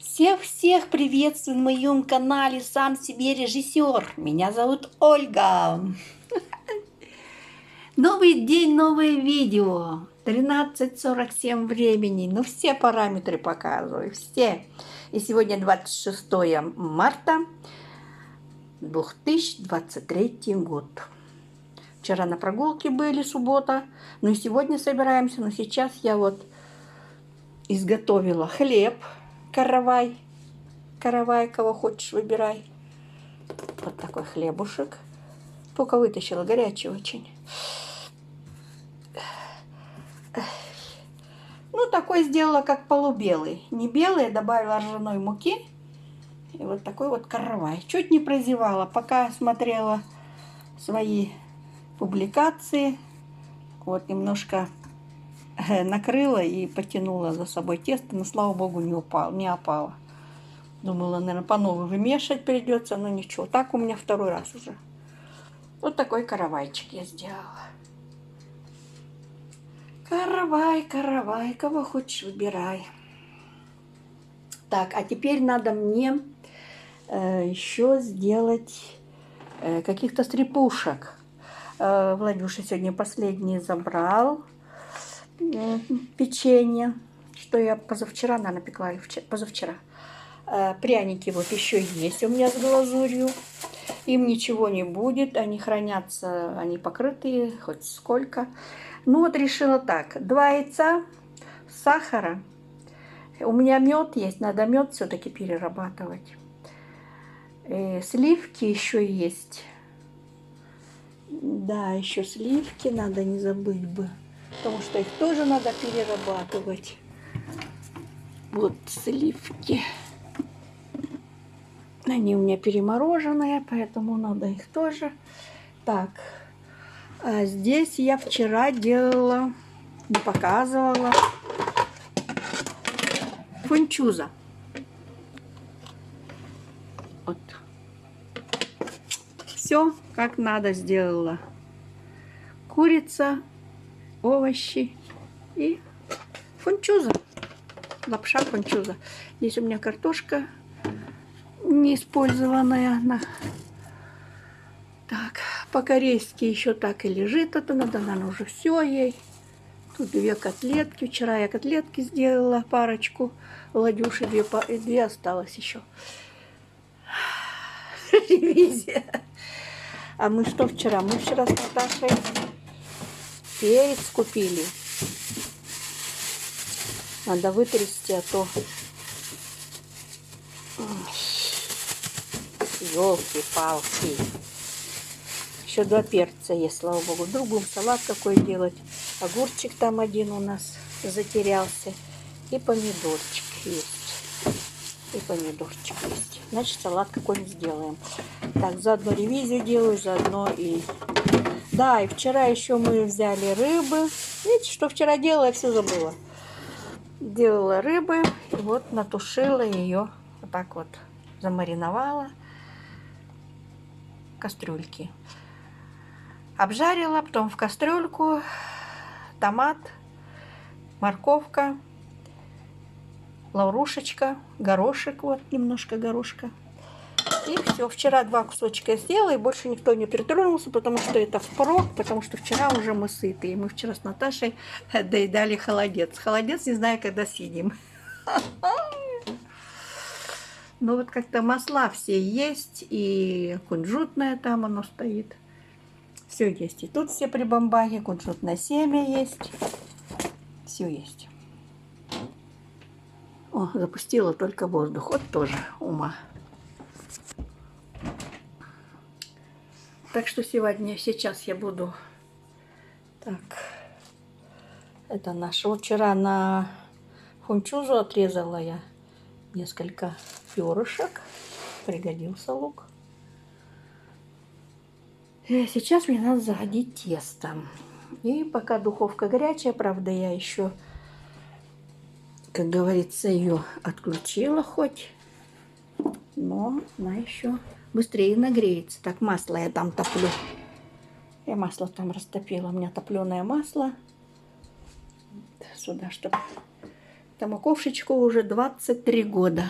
Всех-всех приветствую на моем канале «Сам себе режиссер». Меня зовут Ольга. Новый день, новое видео. 13:47 времени. Ну, все параметры показываю, все. И сегодня 26 марта 2023 год. Вчера на прогулке были, суббота. Ну и сегодня собираемся. Но сейчас я вот изготовила хлеб. Каравай, кого хочешь, выбирай. Вот такой хлебушек. Только вытащила, горячий очень. Ну, такой сделала, как полубелый. Не белый, добавила ржаной муки. И вот такой вот каравай. Чуть не прозевала, пока смотрела свои публикации. Вот немножко накрыла и потянула за собой тесто, но, слава богу, не опало. Думала, наверное, по новой вымешивать придется, но ничего. Так у меня второй раз уже. Вот такой каравайчик я сделала. Каравай, кого хочешь, выбирай. Так, а теперь надо мне еще сделать каких-то стрепушек. Владюша сегодня последний забрал печенье, что я позавчера, наверное, пекла, или позавчера. Пряники вот еще есть у меня с глазурью. Им ничего не будет, они хранятся, они покрытые, хоть сколько. Ну вот решила так, 2 яйца, сахара. У меня мед есть, надо мед все-таки перерабатывать. Сливки еще есть. Да, еще сливки надо не забыть бы, потому что их тоже надо перерабатывать. Вот сливки. Они у меня перемороженные, поэтому надо их тоже. Так, а здесь я вчера делала, не показывала, фунчуза. Вот. Все как надо сделала. Курица, овощи и фунчуза. Лапша фунчуза. Здесь у меня картошка неиспользованная. Так, по-корейски еще так и лежит. Это надо, наверное, уже все ей. Тут 2 котлетки. Вчера я котлетки сделала, парочку. Владюши 2 осталось еще. Ревизия. А мы что вчера? Мы вчера с Наташей перец купили. Надо вытрясти, а то... Ёлки-палки. Еще 2 перца есть, слава богу. Вдруг будем салат какой делать. Огурчик там один у нас затерялся. И помидорчик есть. Значит, салат какой-нибудь сделаем. Так, заодно ревизию делаю, заодно и... Да, и вчера еще мы взяли рыбы. Видите, что вчера делала, я все забыла. Делала рыбы. И вот натушила ее. Вот так вот замариновала. Кастрюльки. Обжарила, потом в кастрюльку томат, морковка, лаврушечка, горошек, вот немножко горошка. И все. Вчера 2 кусочка сделала, и больше никто не притронулся, потому что это впрок, потому что вчера уже мы сытые. Мы вчера с Наташей доедали холодец. Холодец не знаю, когда съедим. Ну вот как-то масла все есть, и кунжутное там оно стоит. Все есть. И тут все прибамбахи, кунжутное семя есть. Все есть. О, запустила только воздух. Вот тоже ума. Так что сейчас я буду... Так. Это наш. Вот вчера на фунчузу отрезала я несколько перышек. Пригодился лук. И сейчас мне надо загодить тестом. И пока духовка горячая, правда, я еще, как говорится, ее отключила хоть. Но она еще быстрее нагреется. Так, масло я там топлю. Я масло там растопила. У меня топленое масло. Сюда, чтобы... Этому ковшечку уже 23 года.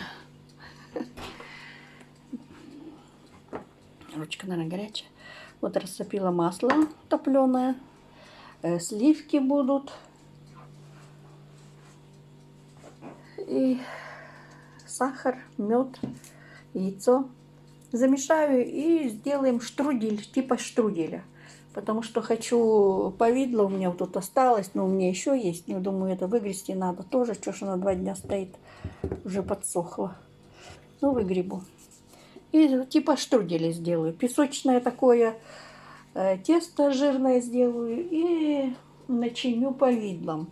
Ручка, наверное, горячая. Вот растопила масло топленое. Сливки будут. И сахар, мед, яйцо. Замешаю и сделаем штрудель, типа штруделя. Потому что хочу повидло, у меня вот тут осталось, но у меня еще есть. Но думаю, это выгрести надо тоже. Что ж она 2 дня стоит, уже подсохла. Ну, выгребу. И типа штруделя сделаю. Песочное такое тесто жирное сделаю и начиню повидлом.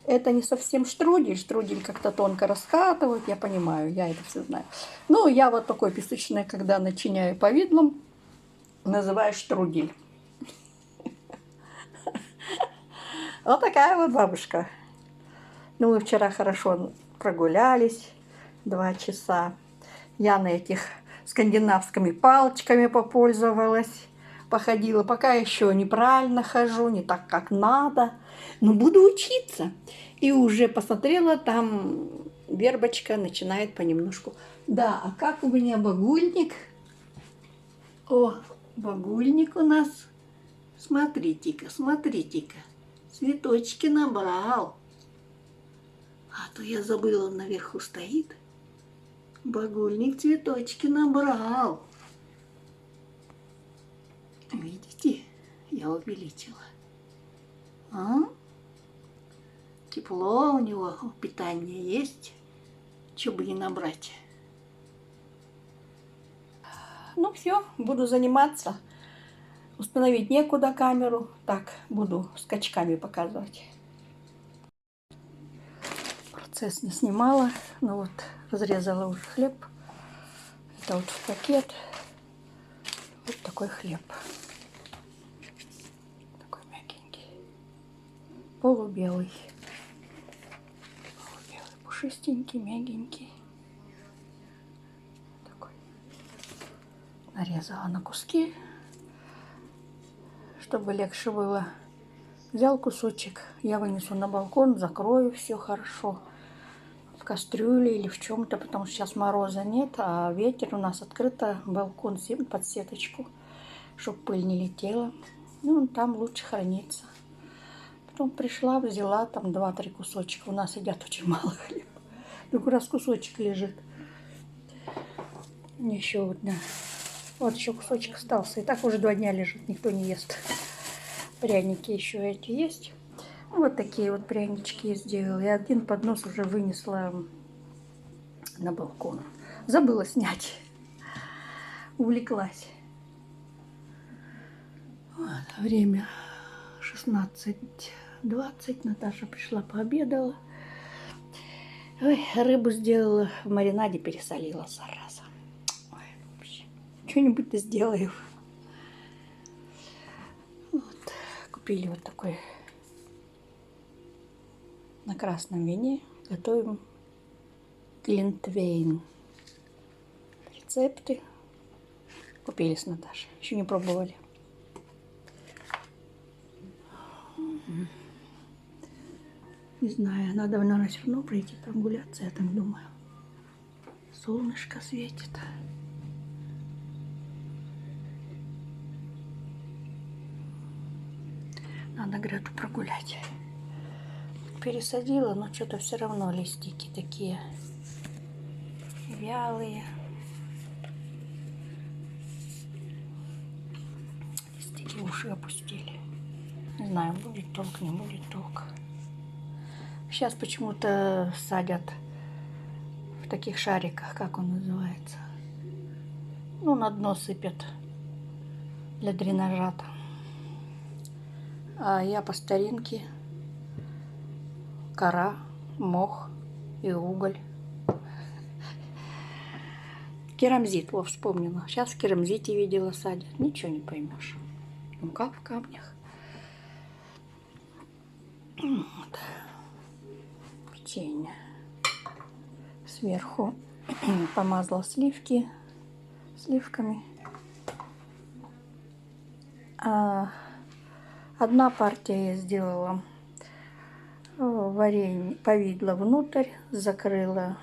Это не совсем штрудель. Штрудель как-то тонко раскатывают, я понимаю, я это все знаю. Ну, я вот такое песочное, когда начиняю повидлом, называю штрудель. Вот такая вот бабушка. Ну, мы вчера хорошо прогулялись 2 часа. Я на этих скандинавскими палочками попользовалась. Походила, пока еще неправильно хожу, не так, как надо. Но буду учиться. И уже посмотрела, там вербочка начинает понемножку. Да, а как у меня багульник? О, багульник у нас. Смотрите-ка, смотрите-ка. Цветочки набрал. А то я забыла, он наверху стоит. Багульник цветочки набрал. Видите, я увеличила. А? Тепло у него, питание есть. Чего бы не набрать. Ну все, буду заниматься. Установить некуда камеру. Так, буду скачками показывать. Процесс не снимала. Ну вот, разрезала уже хлеб. Это вот в пакет. Вот такой хлеб. Такой мягенький. Полубелый. Полубелый, пушистенький, мягенький. Такой. Нарезала на куски, чтобы легче было. Взял кусочек, я вынесу на балкон, закрою все хорошо. В кастрюле или в чем-то, потому что сейчас мороза нет, а ветер у нас открыто, балкон под сеточку, чтобы пыль не летела. Ну, там лучше хранится. Потом пришла, взяла там 2-3 кусочка. У нас едят очень мало хлеба. Только раз кусочек лежит. Еще вот, да. Вот еще кусочек остался. И так уже 2 дня лежит, никто не ест. Пряники еще эти есть. Вот такие вот прянички я сделала. И один поднос уже вынесла на балкон. Забыла снять. Увлеклась. Вот, время 16:20. Наташа пришла, пообедала. Ой, рыбу сделала в маринаде, пересолила, зараза. Ой, вообще. Что-нибудь-то сделаю. Вот. Купили вот такой на красном вине. Готовим глинтвейн. Рецепты. Купили с Наташей. Еще не пробовали. Не знаю, надо, наверное, все равно пройти прогуляться, я так думаю. Солнышко светит. Надо Грету прогулять. Пересадила, но что-то все равно листики такие вялые. Листики уши опустили. Не знаю, будет толк, не будет толк. Сейчас почему-то садят в таких шариках, как он называется. Ну, на дно сыпят для дренажа. А я по старинке кора, мох и уголь. Керамзит, вот вспомнила. Сейчас в керамзите видела садят. Ничего не поймешь. Ну как в камнях. Вот. Печенье. Сверху помазала сливками. Одна партия я сделала варенье, повидло внутрь, закрыла.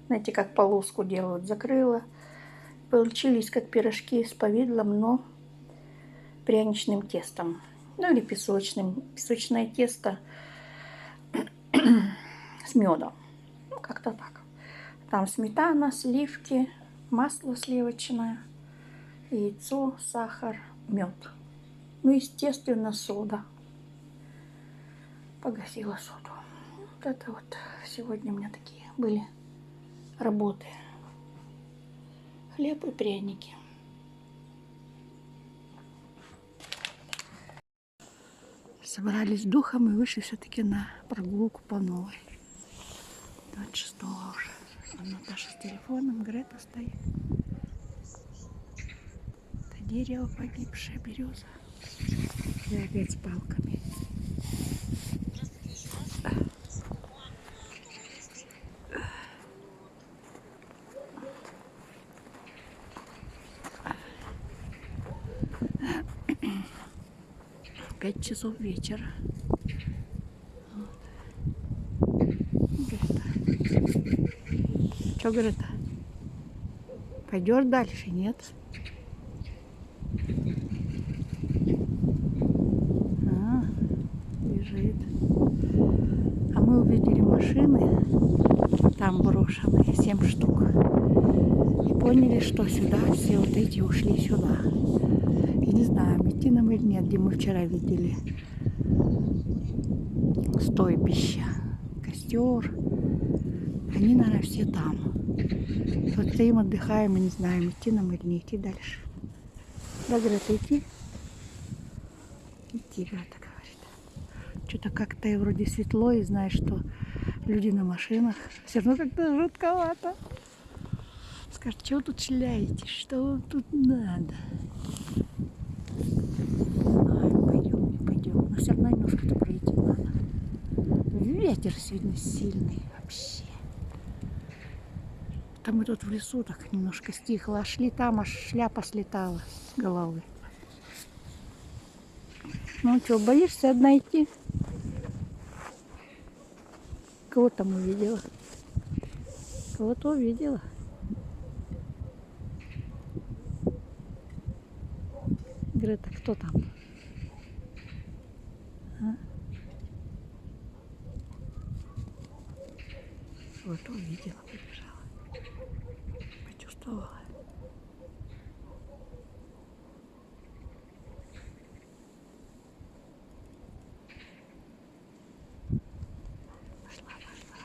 Знаете, как полоску делают, закрыла. Получились как пирожки с повидлом, но пряничным тестом. Ну или песочным. Песочное тесто с медом. Ну, как-то так. Там сметана, сливки, масло сливочное, яйцо, сахар, мед. Ну, естественно, сода. Погасила соду. Вот это вот сегодня у меня такие были работы. Хлеб и пряники. Собрались с духом и вышли все-таки на прогулку по новой. 26-го уже. Наташа с телефоном, Грета стоит. Это дерево погибшее, береза. И опять с палками. Пять часов вечера. Грета. Что, Грета? Пойдешь дальше, нет? Бежит. А мы увидели машины, там брошенные, 7 штук. И поняли, что сюда все вот эти ушли сюда. И не знаю, идти нам или нет, где мы вчера видели стойбище, костер. Они, наверное, все там. Вот стоим, отдыхаем и не знаем, идти нам или не идти дальше. Да, Грета, идти? Идти, Грета говорит. Что-то как-то и вроде светло, и знаешь, что люди на машинах. Все равно как-то жутковато. Скажет, что вы тут шляете, что вам тут надо? Пойдем, не пойдем. Но все равно немножко-то пройти надо. Ветер сегодня сильный вообще. Там мы тут в лесу так немножко стихло. А шли там, аж шляпа слетала с головы. Ну что, боишься одна идти? Кого там увидела? Кого-то увидела. Грета, кто там? А? Вот увидела, побежала. Почувствовала. Пошла,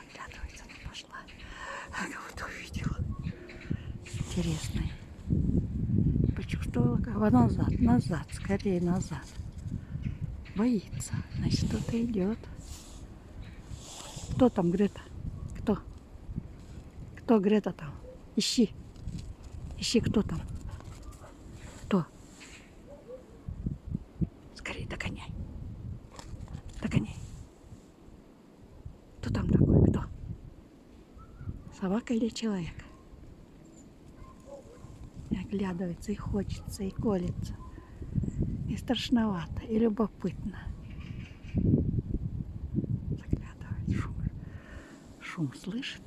оглядывается, но пошла. А кого-то увидела. Интересный. Почувствовала, как назад, скорее назад. Боится, значит, кто-то идет. Кто там, Грета? Кто? Кто, Грета, там? Ищи. Ищи, кто там. Кто? Скорее догоняй. Догоняй. Кто там такой? Кто? Собака или человек? И оглядывается, и хочется, и колется. И страшновато, и любопытно. Заглядывает, шум слышит.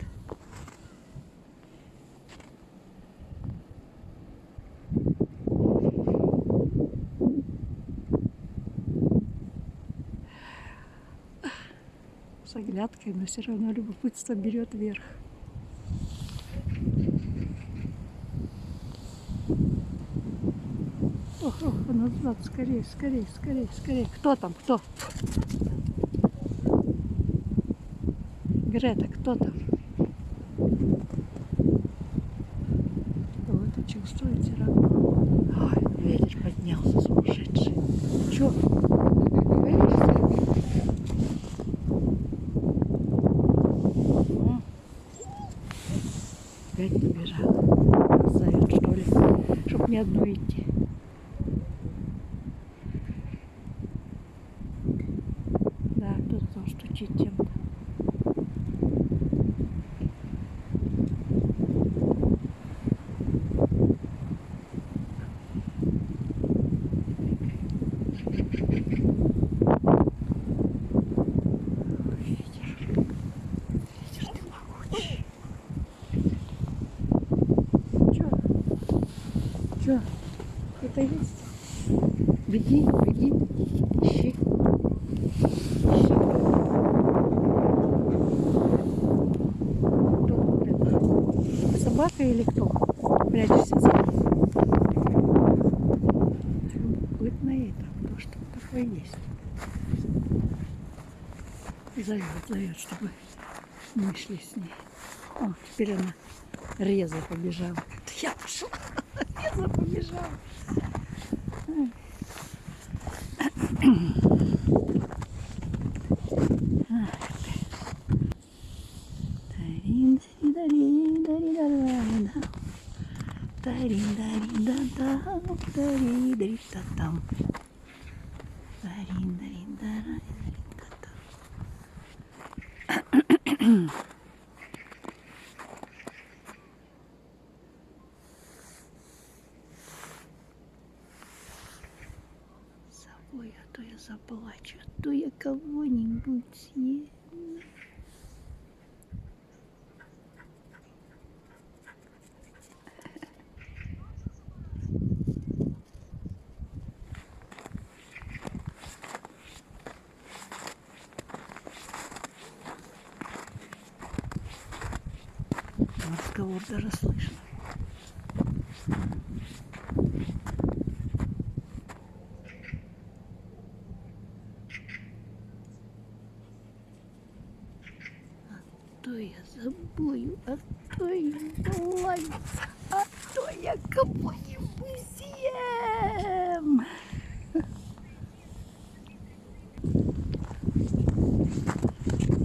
С оглядкой, но все равно любопытство берет верх. Ох, назад, скорее, скорее, скорее, скорее. Кто там? Кто? Грета, кто там? Вот, чувствует все равно. Ой, ветер поднялся сумасшедший. Чё? Боишься? Опять побежала. Зовет, что ли? Чтоб не одну идти. Да, кто-то там стучит чем-то. Ветер ты могучий. Чё? Что? Кто-то есть? Беги, беги, ищи. Ищи. Кто, блин? Собака или кто? Прячешься здесь. Любопытно это, кто что такое есть. Зовет, чтобы мы шли с ней. О, теперь она резво побежала. Я пошла, резво побежала. Ой, а то я заплачу, а то я кого-нибудь съем. Разговор даже слышно. То я забою, а то я лаю, а то я кого-нибудь съем.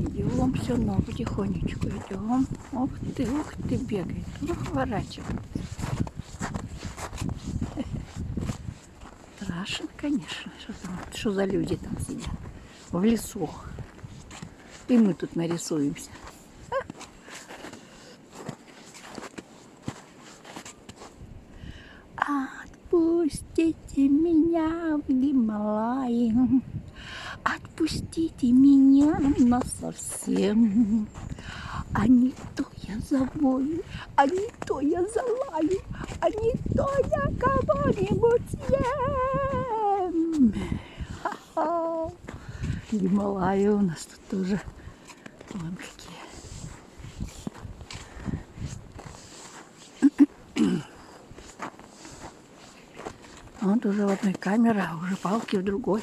Идем все равно потихонечку идем. Ух ты, бегает. Выворачивает. Страшно, конечно. Что за люди там сидят? В лесу. И мы тут нарисуемся. Отпустите меня в Гималаи. Отпустите меня насовсем. А не то я завою, а не то я залаю, а не то я кого-нибудь съем. Ха-ха. Гималаи у нас тут тоже. Вон какие. Вот уже в одной камере, а уже палки в другой.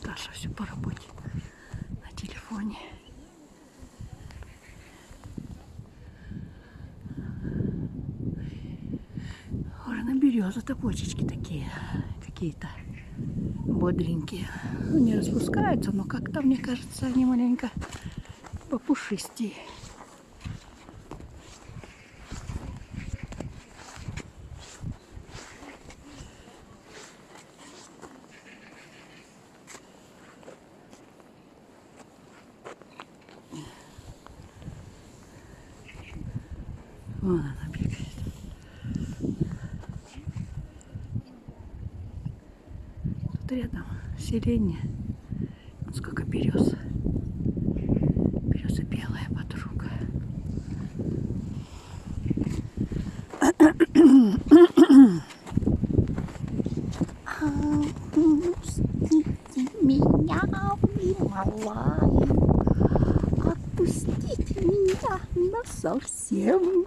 Даша все по работе на телефоне. Уже на березы-то почечки такие, какие-то бодренькие. Ну, не распускаются, но как-то, мне кажется, они маленько попушистее. Вон она бегает. Тут рядом селение. Вот сколько берез. Береза белая подруга. Отпустите меня в Гималаи. Отпустите меня насовсем.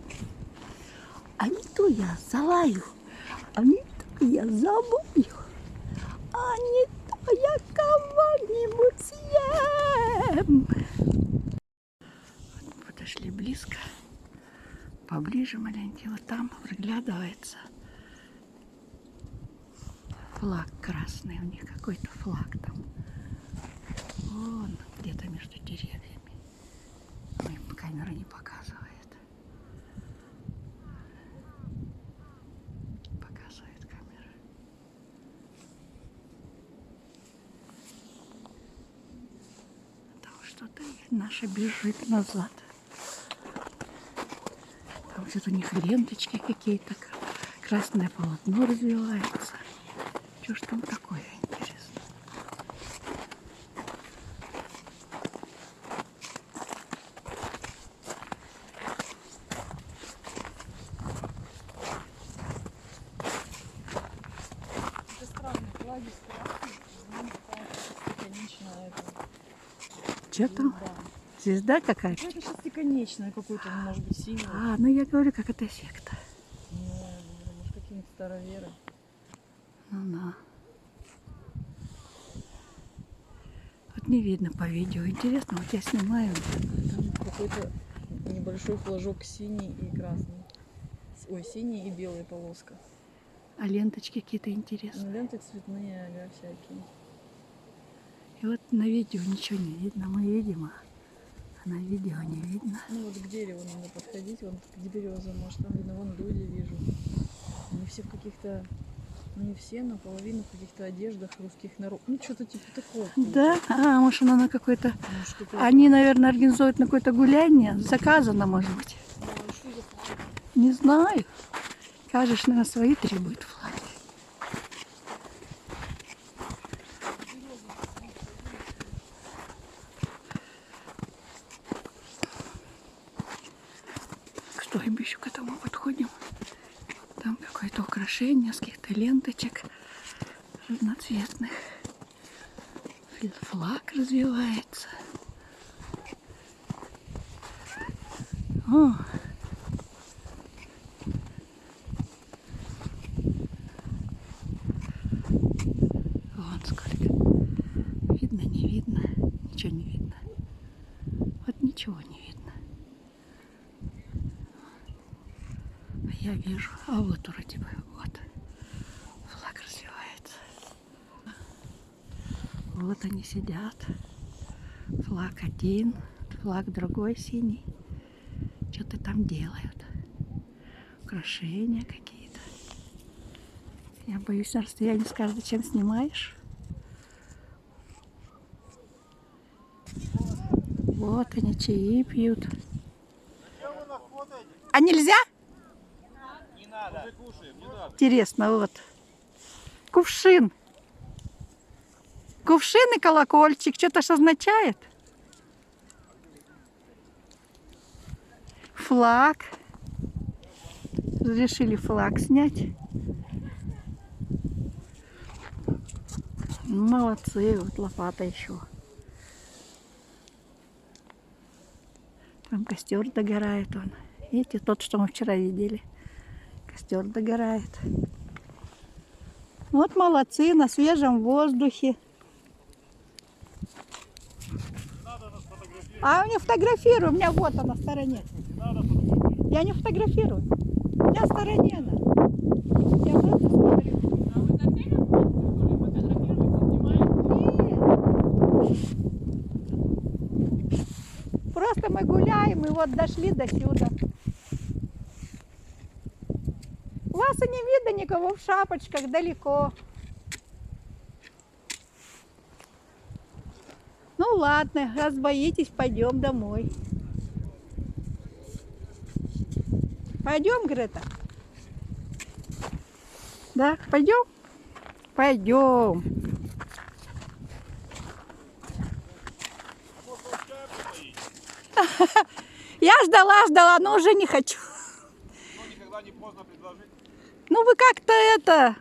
А не то я залаю, а не то я забою, а не то я кого-нибудь съем. Вот подошли близко, поближе маленький, вот там приглядывается флаг красный, у них какой-то флаг там. Вон где-то между деревьями. Ой, камера не показывает. Показывает камера. Потому что-то наша бежит назад. Вот у них ленточки какие-то. Красное полотно развивается. Что ж там такое, интересно? Это странно, флаги стеконечная. Что там? Звезда какая-то? Ну, это шестиконечная какой-то, может быть, синий. А, ну я говорю, как это секта. Ну, может, какие-нибудь староверы. Ну да. Вот не видно по видео. Интересно, вот я снимаю. Там какой-то небольшой флажок синий и красный. Ой, синий и белая полоска. А ленточки какие-то интересные. Ну, ленты цветные, ага, всякие. И вот на видео ничего не видно. Мы видим, а на видео не видно. Ну, вот к дереву надо подходить, вон к березам, может, там видно, вон люди вижу. Они все в каких-то, ну не все, но половину в каких-то одеждах русских народов. Ну, что-то типа такого. Да? А, может, она на какой-то... Может, какое-то- Они, наверное, организуют на какое-то гуляние. Заказано, может быть. А что за флаг? Не знаю. Кажешь, наверное, свои требуют флаги. К стойбищу к этому подходим. Там какое-то украшение с каких-то ленточек разноцветных. Флаг развивается. О! Вон сколько. Видно, не видно. Ничего не видно. Вот ничего не видно. А я вижу. А вот вроде бы. Вот. Флаг развивается. Вот они сидят. Флаг один. Флаг другой синий. Что-то там делают. Украшения какие-то. Я боюсь, на расстоянии скажут, зачем снимаешь. Вот они чаи пьют. А нельзя? Не надо. Уже кушаем, не надо. Интересно, вот. Кувшин. Кувшин и колокольчик. Что-то ж означает? Флаг. Решили флаг снять. Ну, молодцы. Вот лопата еще. Там костер догорает он. Видите, тот, что мы вчера видели. Костер догорает. Вот молодцы, на свежем воздухе. А не фотографирую, у меня вот она в стороне. Я не фотографирую. У меня в стороне она. Я просто смотрю. А вы на телефон фотографируете, снимаете? Нет. Просто мы гуляем и вот дошли до сюда. Вас и не видно никого в шапочках далеко. Ну ладно, раз боитесь, пойдем домой. Пойдем, Грета? Да, пойдем? Пойдем. Я ждала, но уже не хочу. Но никогда не поздно предложить. Ну вы как-то это,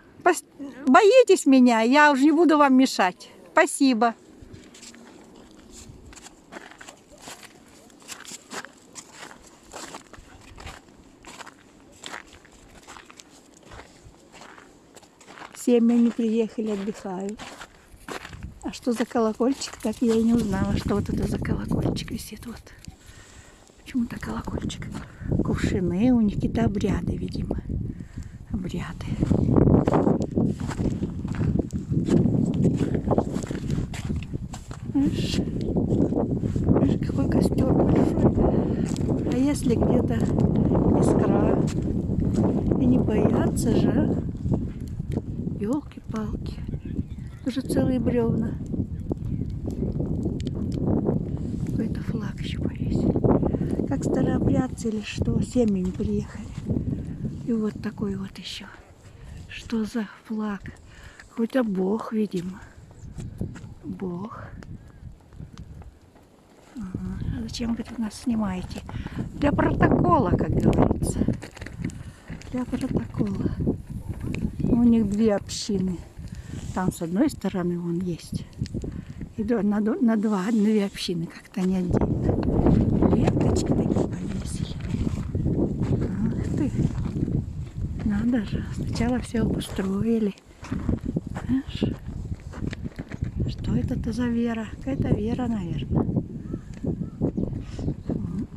боитесь меня, я уже не буду вам мешать. Спасибо. Семьями приехали, отдыхают. А что за колокольчик? Так я и не узнала, что вот это за колокольчик висит. Вот. Почему-то колокольчик. Кувшины, у них какие-то обряды, видимо. Обряды. Видишь, какой костер большой. А если где-то искра? И не боятся же. Ёлки-палки. Уже целые бревна. Какой-то флаг еще повесили. Как как старообрядцы или что, семьями приехали. И вот такой вот еще. Что за флаг? Какой-то бог, видимо. Бог. Ага. А зачем вы тут нас снимаете? Для протокола, как говорится. Для протокола. У них две общины. Там с одной стороны вон есть. И на две общины, как-то не отдельно. Ленточки такие повесили. Ах ты. Надо же. Сначала все обустроили. Знаешь? Что это за вера? Какая-то вера, наверное.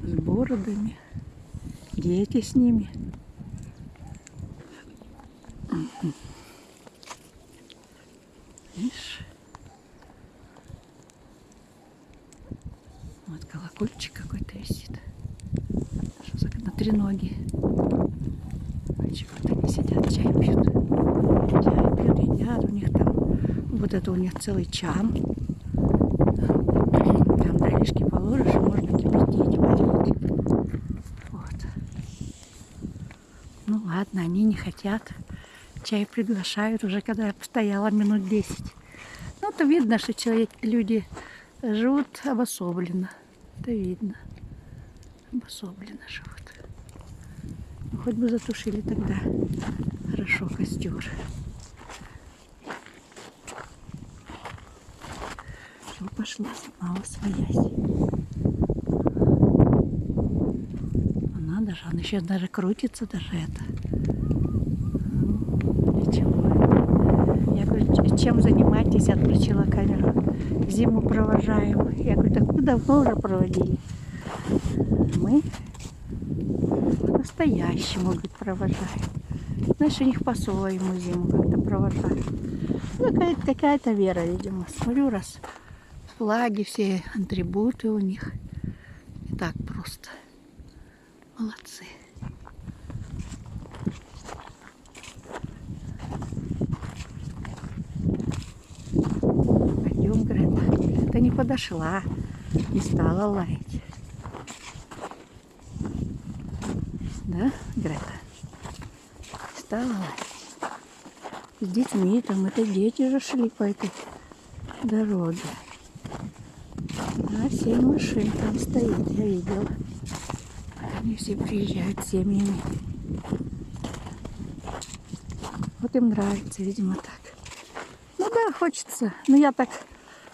С бородами. Дети с ними. Видишь? Вот колокольчик какой-то висит. Что за на треноги? А чего-то они сидят, чай пьют. Чай пьют, едят. У них там, вот это у них целый чан. Там дровишки положишь, и можно кипятить, варить. Вот. Ну ладно, они не хотят. Чай приглашают уже, когда я постояла минут 10. Ну, это видно, что люди живут обособленно. Это видно. Обособленно живут. Ну, хоть бы затушили тогда хорошо костер. Все, пошла, снова своясь. Надо же, он еще даже крутится, даже это. Я говорю, чем занимаетесь? Отключила камеру. Зиму провожаем. Я говорю, так мы давно уже проводили. Мы по-настоящему, говорит, провожаем. Знаешь, у них по-своему зиму как-то провожают. Ну, какая-то вера, видимо. Смотрю, раз флаги, все атрибуты у них. И так просто. Молодцы. Пойдем, Грета. Грета не подошла, не стала лаять. Да, Грета? Стала лаять. С детьми там, это дети же шли по этой дороге. А 7 машин там стоит, я видела. Они все приезжают с семьями. Вот им нравится, видимо, так. Ну да, хочется. Но я так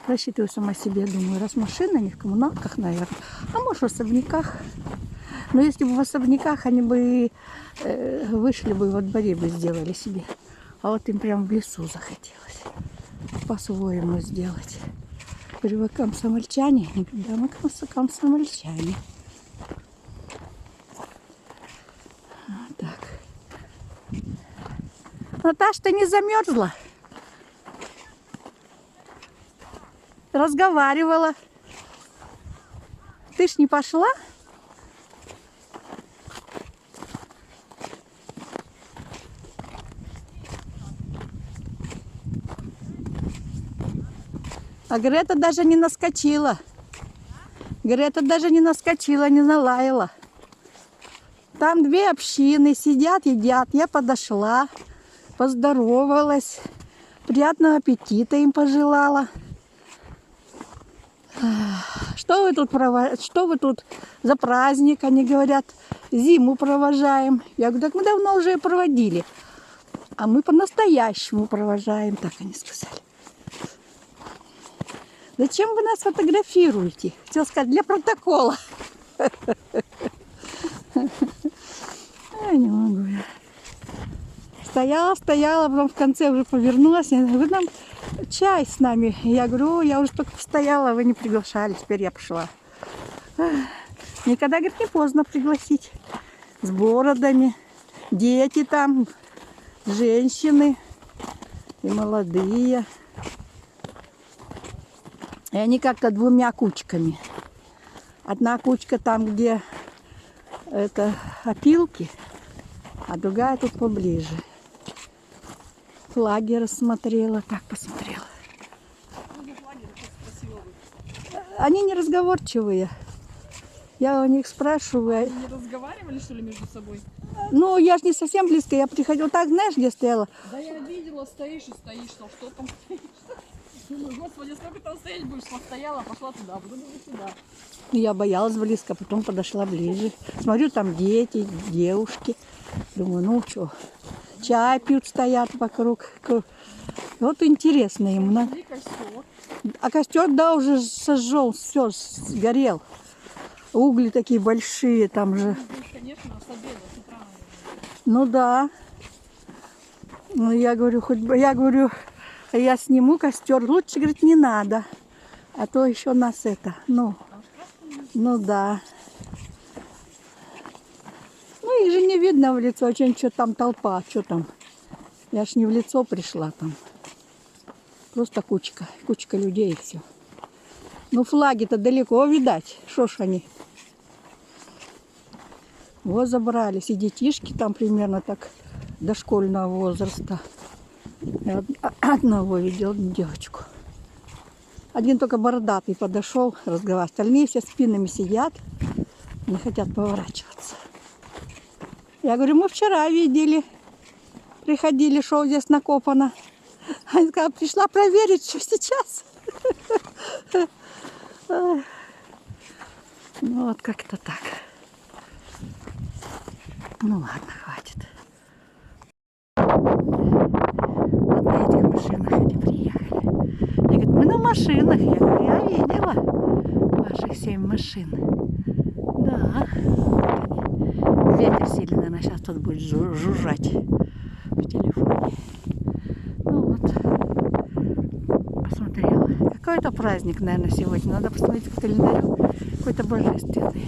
рассчитываю сама себе, думаю, раз машина, не в коммуналках, наверное. А может, в особняках. Но если бы в особняках, они бы вышли бы, во дворе бы сделали себе. А вот им прям в лесу захотелось по-своему сделать. Говорю, вы комсомольчане? Они говорят, да, мы комсомольчане. Вот так. Наташ, ты не замерзла? Разговаривала. Ты ж не пошла? А Грета даже не наскочила. Грета даже не наскочила, не налаяла. Там две общины сидят, едят. Я подошла, поздоровалась. Приятного аппетита им пожелала. Что вы тут за праздник? Они говорят, зиму провожаем. Я говорю, так мы давно уже проводили. А мы по-настоящему провожаем, так они сказали. Зачем вы нас фотографируете? Хотела сказать, для протокола. Не могу я. Стояла, потом в конце уже повернулась. Я говорю, вы нам чай с нами. Я говорю, я уже только постояла, вы не приглашали, теперь я пошла. Никогда, говорит, не поздно пригласить. С бородами. Дети там, женщины и молодые. И они как-то двумя кучками. Одна кучка там, где это опилки, а другая тут поближе. Флаги рассмотрела, так посмотрела. Они не разговорчивые. Я у них спрашиваю. Они не разговаривали, что ли, между собой? Ну, я ж не совсем близко. Я приходила так, знаешь, где стояла? Да я видела, стоишь и стоишь, что там стоишь? Думаю, господи, сколько там стоять будешь? Постояла, пошла туда, потом сюда. Я боялась близко, потом подошла ближе. Смотрю, там дети, девушки. Думаю, ну что, чай пьют, стоят вокруг. Вот интересно им. Нашли костер. А костер, да, уже сожжен, все, сгорел. Угли такие большие там же. Ну, конечно, с обеда, с утра, наверное. Ну да. Ну я говорю, я сниму костер. Лучше, говорит, не надо. А то еще нас это, ну да. Ну их же не видно в лицо, что там толпа, что там. Я ж не в лицо пришла там. Просто кучка людей и все. Ну флаги-то далеко видать. Шо ж они? Вот забрались. И детишки там примерно так дошкольного возраста. Я одного видел, девочку. Один только бородатый подошел разговаривать. Остальные все спинами сидят, не хотят поворачиваться. Я говорю, мы вчера видели. Приходили, шоу здесь накопано. Она сказала, пришла проверить, что сейчас. Ну вот как-то так. Ну ладно, хватит. Вот на этих машинах они приехали. Они говорят, мы на машинах. Я говорю, я видела ваших 7 машин. Да. Ветер сильный, наверное, сейчас тут будет жужжать в телефоне. Ну вот. Посмотрела. Какой-то праздник, наверное, сегодня. Надо посмотреть по календарю. Какой-то божественный.